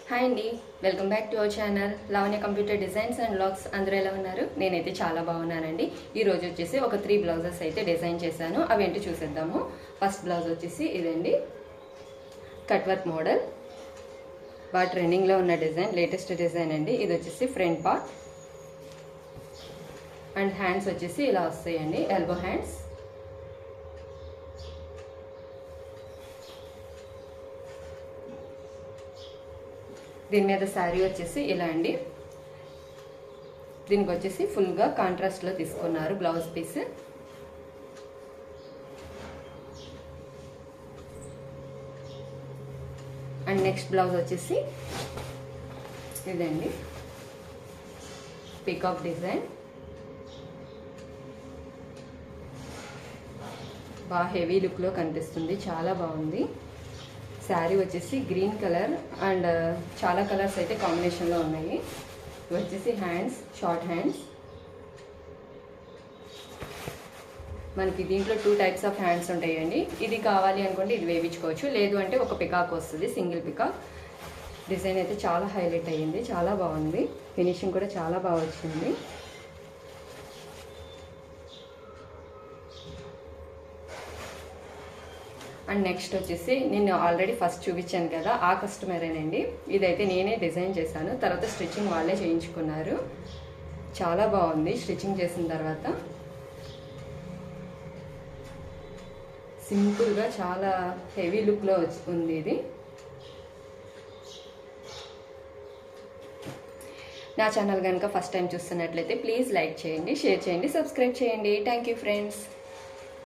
Hi అండి, welcome back to our channel Lavanya computer designs and vlogs. అందరూ ఎలా ఉన్నారు? నేనైతే చాలా బాగున్నానండి. ఈ రోజు వచ్చేసి ఒక 3 బ్లౌజెస్ అయితే డిజైన్ చేశాను. అవేంటి చూసేద్దాము. ఫస్ట్ బ్లౌజ్ వచ్చేసి ఇదండి, కట్ వర్క్ మోడల్, బాగా ట్రెండింగ్లో ఉన్న డిజైన్, లేటెస్ట్ డిజైన్ అండి. ఇది వచ్చేసి ఫ్రంట్ పార్ట్ అండ్ హ్యాండ్స్ వచ్చేసి ఇలా వస్తాయండి, ఎల్బో హ్యాండ్స్. దీని మీద శారీ వచ్చేసి ఇలా అండి. దీనికి వచ్చేసి ఫుల్గా కాంట్రాస్ట్లో తీసుకున్నారు blouse piece. And next blouse వచ్చేసి ఇదండి, పీకాక్ డిజైన్. బాగా హెవీ లుక్లో కనిపిస్తుంది, చాలా బాగుంది. శారీ వచ్చేసి గ్రీన్ కలర్ అండ్ చాలా కలర్స్ అయితే కాంబినేషన్లో ఉన్నాయి. ఇవి వచ్చేసి హ్యాండ్స్, షార్ట్ హ్యాండ్స్. మనకి దీంట్లో 2 టైప్స్ ఆఫ్ హ్యాండ్స్ ఉంటాయండి. ఇది కావాలి అనుకుంటే ఇది వేయించుకోవచ్చు, లేదు అంటే ఒక పికాక్ వస్తుంది, సింగిల్ పికాక్. డిజైన్ అయితే చాలా హైలైట్ అయ్యింది, చాలా బాగుంది. ఫినిషింగ్ కూడా చాలా బాగా వచ్చింది. అండ్ నెక్స్ట్ వచ్చేసి నేను ఆల్రెడీ ఫస్ట్ చూపించాను కదా, ఆ కస్టమరేనండి. ఇదైతే నేనే డిజైన్ చేశాను, తర్వాత స్టిచ్చింగ్ వాళ్ళే చేయించుకున్నారు. చాలా బాగుంది స్టిచ్చింగ్ చేసిన తర్వాత. సింపుల్గా చాలా హెవీ లుక్లో ఉంది ఇది. నా ఛానల్ కనుక ఫస్ట్ టైం చూస్తున్నట్లయితే ప్లీజ్ లైక్ చేయండి, షేర్ చేయండి, సబ్స్క్రైబ్ చేయండి. Thank you friends.